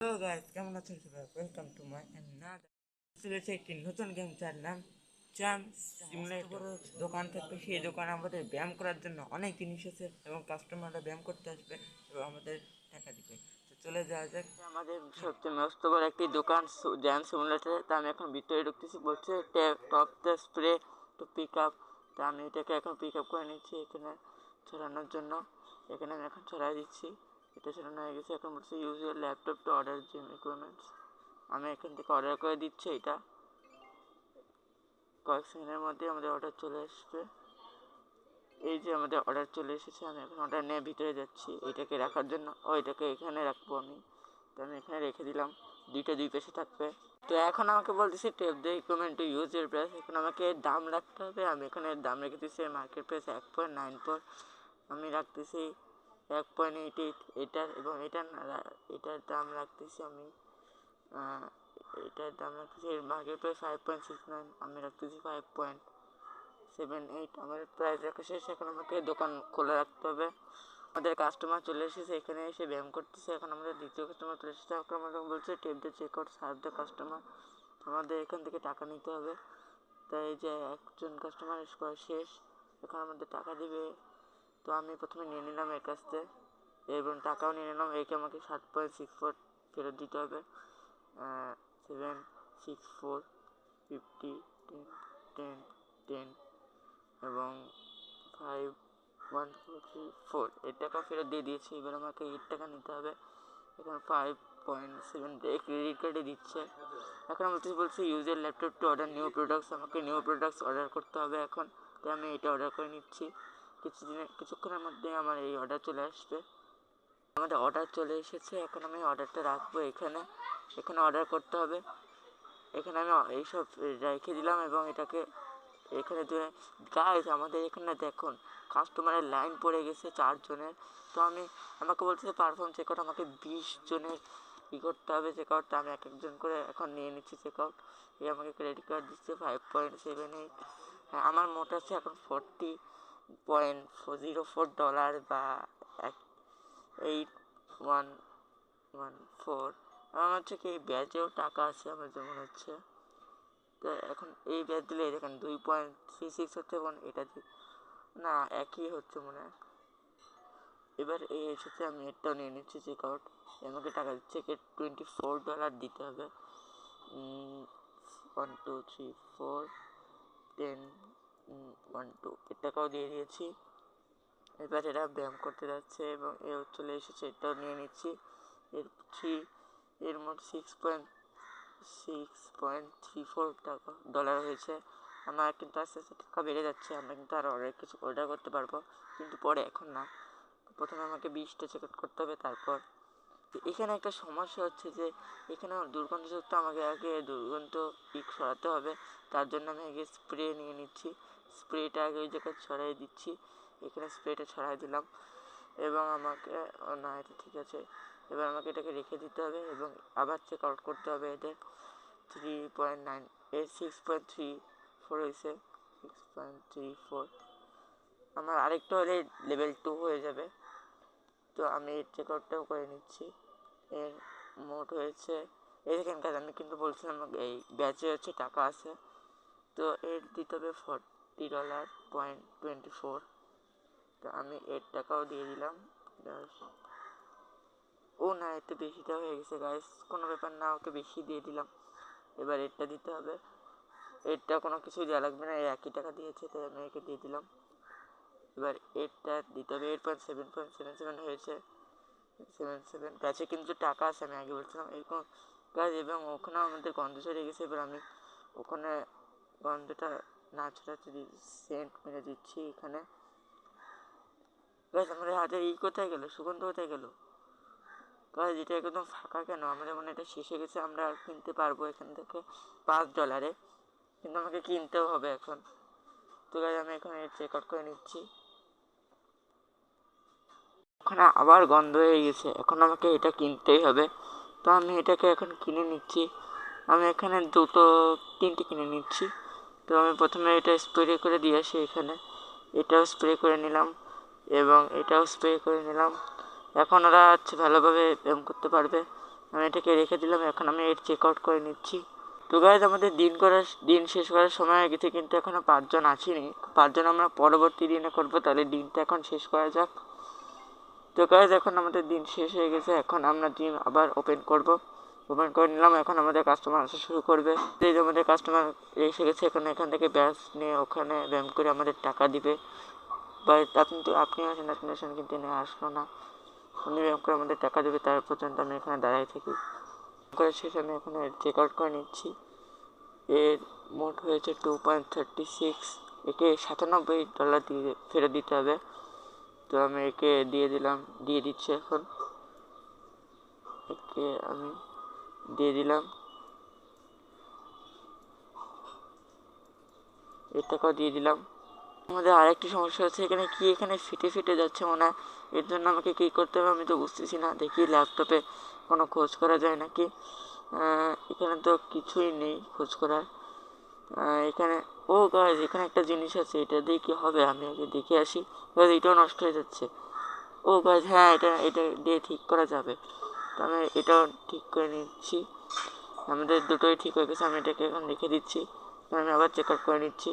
Hello guys, কেমন আছেন সবাই? ওয়েলকাম টু মাই অ্যানাদার চলেছে একটি নতুন গেম, যার নাম জাম সিমুলেটর। দোকান থাকবে, সেই দোকানে আমাদের ব্যায়াম করার জন্য অনেক জিনিস আছে এবং কাস্টমাররা ব্যায়াম করতে আসবে এবং আমাদের টাকা দিবে। তো চলে যাওয়া যাক। আমাদের সবচেয়ে মস্ত বড় একটি দোকান জ্যাম সিমুলেটরে। তা আমি এখন ভিতরে ঢুকতেছি, বলছে tap the spray to pick up. তা আমি এটাকে এখন পিক আপ করে নিচ্ছি এখানে ছড়ানোর জন্য। এখানে আমি এখন ছড়াই দিচ্ছি। এটা ছড়ানো হয়ে গেছে। এখন বলছে use your laptop to order gym equipments. আমি এখান থেকে অর্ডার করে দিচ্ছি। এটা কয়েক সেকেন্ডের মধ্যে আমাদের অর্ডার চলে আসবে। এই যে আমাদের অর্ডার চলে এসেছে। আমি এখন অর্ডার নিয়ে ভিতরে যাচ্ছি এটাকে রাখার জন্য। এটাকে এখানে রাখবো আমি। তো আমি এখানে রেখে দিলাম। দুই পাশে থাকবে। তো এখন আমাকে বলতেছে tap the equipment to use your price. এখন আমাকে দাম রাখতে হবে। আমি এখানে দাম রেখে দিচ্ছি মার্কেট প্রাইস 1.94। আমি রাখতেছি 1.88 এটার, এবং এটার দাম রাখতেছি আমি এটার দাম রাখতেছি মার্কেট প্রাইস 5.69। আমি রাখতেছি 5.78। আমার প্রাইস রাখা শেষ। এখন আমাকে দোকান খোলা রাখতে হবে। আমাদের কাস্টমার চলে এসেছে, এখানে এসে ব্যায়াম করতেছে। এখন আমাদের দ্বিতীয় কাস্টমার চলে এসেছে। এখন আমাদের বলছে tap the check out, serve the customer. আমাদের এখান থেকে টাকা নিতে হবে। তাই যে একজন কাস্টমার শেষ, এখন আমাদের টাকা দিবে। তো আমি প্রথমে নিয়ে নিলাম এর কাছ থেকে এবং টাকাও নিয়ে নিলাম। একে আমাকে 7.64 ফেরত দিতে হবে। 764 50 10 10 10 এবং 5 1 4 3 4 এর টাকা ফেরত দিয়ে দিয়েছি। এবার আমাকে 8 টাকা নিতে হবে। এখন 5.7 ক্রেডিট কার্ডে দিচ্ছে। এখন আমি বলছি use your laptop to order new products. আমাকে নিউ প্রোডাক্টস অর্ডার করতে হবে এখন। তাই আমি এটা অর্ডার করে নিচ্ছি। কিছুক্ষণের মধ্যে আমার এই অর্ডার চলে আসবে। আমাদের অর্ডার চলে এসেছে। এখন আমি অর্ডারটা রাখবো এখানে অর্ডার করতে হবে। এখানে আমি এইসব রেখে দিলাম এবং এটাকে এখানে গাইজ আমাদের এখানে দেখুন কাস্টমারের লাইন পড়ে গেছে 4 জনের। তো আমাকে বলছে পারফর্ম চেক আউট। আমাকে 20 জনের করতে হবে চেক আউটটা। আমি এক একজন করে এখন নিয়ে নিচ্ছি চেক আউট। এই আমাকে ক্রেডিট কার্ড দিচ্ছে 5.78। আমার মোট আছে এখন $40.04 বা 8114। আমার হচ্ছে কি ব্যাচেও টাকা আছে আমার যেমন হচ্ছে। তো এখন এই ব্যাচ দিলে দেখেন 2.36 হচ্ছে, এবং এটা না একই হচ্ছে মনে হয়। এবার এই এসেছে, আমি এটাও নিয়ে নিচ্ছি চেক আউট। আমাকে টাকা দিচ্ছে $24 দিতে হবে। 1 2 3 4 10 1 2 এর টাকাও দিয়ে দিয়েছি। এবার এরা ব্যায়াম করতে যাচ্ছে এবং চলে এসেছে, এটাও নিয়ে নিচ্ছি। এর মোট $6.34 হয়েছে। আমার কিন্তু আস্তে আস্তে টাকা বেড়ে যাচ্ছে। আমরা কিন্তু আরও অনেক কিছু অর্ডার করতে পারবো, কিন্তু পরে, এখন না। প্রথমে আমাকে 20টা চেক আউট করতে হবে। তারপর এখানে একটা সমস্যা হচ্ছে যে এখানে দুর্গন্ধযুক্ত, আমাকে আগে দুর্গন্ধ সরাতে হবে। তার জন্য আমি আগে স্প্রে নিয়ে নিচ্ছি। স্প্রেটা আগে ওই জায়গায় ছড়াই দিচ্ছি। এখানে স্প্রেটা ছড়াই দিলাম এবং আমাকে না, এটা ঠিক আছে। এবার আমাকে এটাকে রেখে দিতে হবে এবং আবার চেক আউট করতে হবে। এদের 6.34 হয়েছে। 6.34 আমার আরেকটা হলে লেভেল 2 হয়ে যাবে। তো আমি এর চেক আউটটাও করে নিচ্ছি। এর মোট হয়েছে এখানকার, আমি কিন্তু বলছিলাম এই ব্যাচে হচ্ছে টাকা আছে। তো এর দিতে হবে $40.24। তো আমি এর টাকাও দিয়ে দিলাম। না, একটু বেশিটা হয়ে গেছে গাইস, কোনো ব্যাপার না, ওকে বেশি দিয়ে দিলাম। এবার এরটা দিতে হবে। এরটা কোনো কিছু দেওয়া লাগবে না, একই টাকা দিয়েছে, তাই আমি একে দিয়ে দিলাম। এবার এরটা দিতে হবে। 8.777 হয়েছে। 77 গাছে কিন্তু টাকা আছে, আমি আগে বলছিলাম এরকম গাছ। এবং ওখানে আমাদের গন্ধ ছড়ে গেছে। এবার আমি ওখানে গন্ধটা না ছড়াতে সেন্ট মেরে দিচ্ছি এখানে। গাছ আমাদের হাতের কোথায় গেল, সুগন্ধ কোথায় গেল গাছ? এটা একদম ফাঁকা কেন? আমাদের মনে এটা শেষে গেছে। আমরা আর কিনতে পারবো এখান থেকে $5, কিন্তু আমাকে কিনতেও হবে এখন। তো গাছ আমি এখন চেক আউট করে নিচ্ছি। ওখানে আবার গন্ধ হয়ে গেছে, এখন আমাকে এটা কিনতেই হবে। তো আমি এটাকে এখন কিনে নিচ্ছি। আমি এখানে 3টে কিনে নিচ্ছি। তো আমি প্রথমে এটা স্প্রে করে দিয়ে আসি এখানে। এটাও স্প্রে করে নিলাম এবং এটাও স্প্রে করে নিলাম। এখন ওরা ভালোভাবে ব্যায়াম করতে পারবে। আমি এটাকে রেখে দিলাম। এখন আমি এর চেক আউট করে নিচ্ছি। তো গাইজ আমাদের দিন শেষ করার সময় হয়ে গেছে, কিন্তু এখনও 5জন আসেনি। 5জন আমরা পরবর্তী দিনে করবো, তাহলে দিনটা এখন শেষ করা যাক। তো গাইজ এখন আমাদের দিন শেষ হয়ে গেছে, এখন আমরা জিম আবার ওপেন করে নিলাম। এখন আমাদের কাস্টমার আসা শুরু করবে। এই যে আমাদের কাস্টমার এসে গেছে, এখান থেকে ব্যাস নিয়ে ওখানে ব্যায়াম করে আমাদের টাকা দিবে। বা আপনি আসেন কিন্তু এনে আসলো না। উনি ব্যায়াম করে আমাদের টাকা দেবে, তার পর্যন্ত আমি এখানে দাঁড়াই থাকি। করে শেষে আমি এখানে চেক আউট করে নিচ্ছি। এর মোট হয়েছে 2.36। একে $97 দিয়ে ফেরত দিতে হবে। তো আমি একে দিয়ে দিচ্ছি। এখন একে আমি দিয়ে দিলাম। এর টাকাও দিয়ে দিলাম। আমাদের আরেকটি সমস্যা হচ্ছে, এখানে ফেটে যাচ্ছে মনে হয়। এর জন্য আমাকে কী করতে হবে আমি তো বুঝতেছি না। দেখি ল্যাপটপে কোনো খোঁজ করা যায় নাকি। এখানে তো কিছুই নেই খোঁজ করার। এখানে গাইজ এখানে একটা জিনিস আছে, এটা দিয়ে কি হবে আমি আগে দেখে আসি। গাইজ এটাও নষ্ট হয়ে যাচ্ছে। গাইজ হ্যাঁ, এটা দিয়ে ঠিক করা যাবে। তো আমি এটাও ঠিক করে নিচ্ছি। আমাদের দুটোই ঠিক হয়ে গেছে। আমি এটাকে এখন রেখে দিচ্ছি। আমি আবার চেক আউট করে নিচ্ছি।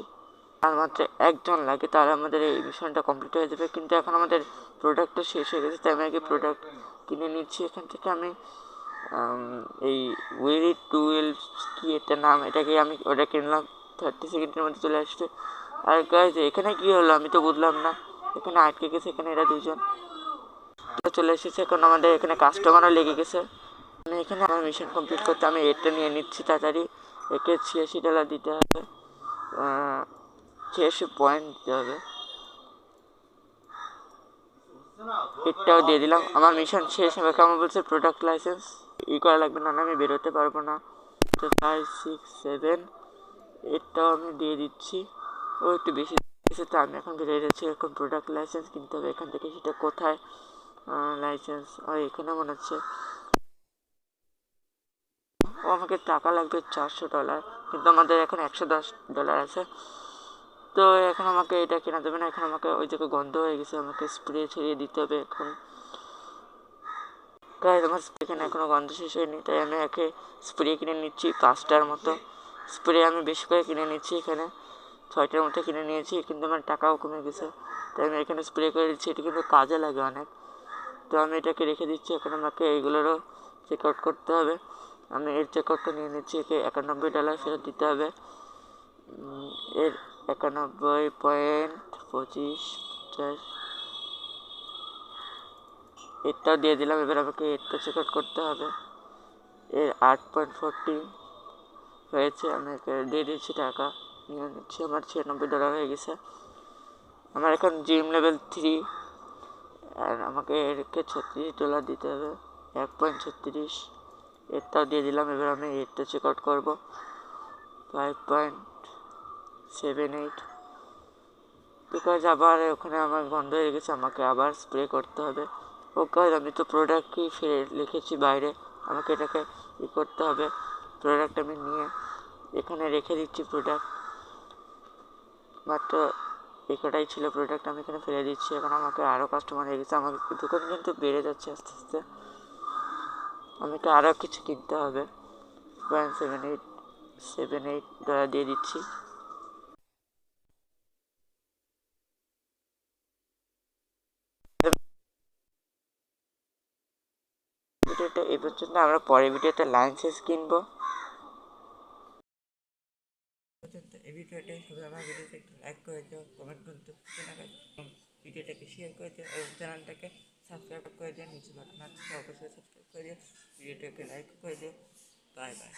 আর মাত্র 1জন লাগে, তাহলে আমাদের এই মিশনটা কমপ্লিট হয়ে যাবে। কিন্তু এখন আমাদের প্রোডাক্টটা শেষ হয়ে গেছে, তাই আমি আগে প্রোডাক্ট কিনে নিচ্ছি। এখান থেকে আমি এই উইলি টুয়েলভ কি একটা নাম, ওটা কিনলাম। 30 সেকেন্ডের মধ্যে চলে আসছে। আর গাইজ এখানে কি হলো আমি তো বুঝলাম না। এখানে আটকে গেছে, এখানে এরা 2জন চলে এসেছে। এখন আমাদের এখানে কাস্টমারও লেগে গেছে। আমি এখানে আমার মিশন কমপ্লিট করতে আমি এটা নিয়ে নিচ্ছি তাড়াতাড়ি। একে $86 দিতে হবে, 86 পয়েন্ট দিতে হবে। এটাও দিয়ে দিলাম। আমার মিশন শেষ হবে। কেমন বলছে প্রোডাক্ট লাইসেন্স করা লাগবে না, আমি বেরোতে পারবো না। তো 5, 6, 7 এটাও আমি দিয়ে দিচ্ছি। একটু বেশি দিয়েছে, তো আমি এখন বেরিয়ে যাচ্ছি। এখন প্রোডাক্ট লাইসেন্স কিনতে হবে এখান থেকে। সেটা কোথায় লাইসেন্স এখানে মনে হচ্ছে। আমাকে টাকা লাগবে $400, কিন্তু আমাদের এখন $110 আছে। তো এখন আমাকে এটা কেনা দেবে না। এখন আমাকে ওই জায়গায় গন্ধ হয়ে গেছে, আমাকে স্প্রে ছড়িয়ে দিতে হবে এখন। গাইজ আমার এখানে এখনও গন্ধ শেষ হয়নি, তাই আমি একে স্প্রে কিনে নিচ্ছি 5টার মতো। স্প্রে আমি বেশি করে কিনে নিচ্ছি, এখানে 6টার মতো কিনে নিয়েছি, কিন্তু আমার টাকাও কমে গেছে। তাই আমি এখানে স্প্রে করে দিচ্ছি। এটা কিন্তু কাজে লাগে অনেক। তো আমি এটাকে রেখে দিচ্ছি। এখন আমাকে এইগুলোরও চেক আউট করতে হবে। আমি এর চেক আউটটা নিয়ে নিচ্ছি। একে $91 ফেরত দিতে হবে। এর 91.25 এরটাও দিয়ে দিলাম। এবার আমাকে এরটা চেক আউট করতে হবে। এর 8.40 হয়েছে। আমি একে দিয়ে দিচ্ছি, টাকা নিয়ে নিচ্ছি। আমার $96 হয়ে গেছে। আমার এখন জিম লেভেল 3, আর আমাকে এরকে $36 দিতে হবে, 1.36। এরটাও দিয়ে দিলাম। এবার আমি এরটা চেক আউট করবো, 5.78। বিকজ আবার ওখানে আমার বন্ধ হয়ে গেছে, আমাকে আবার স্প্রে করতে হবে। গাইজ আমি তো প্রোডাক্টই ফেলে রেখেছি বাইরে, আমাকে এটাকে করতে হবে। প্রোডাক্ট আমি নিয়ে এখানে রেখে দিচ্ছি। প্রোডাক্ট মাত্র কটাই ছিল প্রোডাক্ট, আমি এখানে ফেলে দিচ্ছি। এখন আমাকে আরও কাস্টমার হয়ে গেছে, আমাকে দোকান কিন্তু বেড়ে যাচ্ছে আস্তে আস্তে। আমাকে আরও কিছু কিনতে হবে। 0.78 দিয়ে দিচ্ছি। ভিডিওটা এই পর্যন্ত। আমরা পরের ভিডিওতে লাইসেন্স কিনবো। এই ভিডিওটা সবাই আমার ভিডিওতে একটু লাইক করে দিও, কমেন্ট করতে ভিডিওটাকে শেয়ার করে দিও এবং চ্যানেলটাকে সাবস্ক্রাইব করে দিও। নিচে বাটন আছে, অবশ্যই সাবস্ক্রাইব করে দিও, ভিডিওটাকে লাইক করে দিও। Bye bye.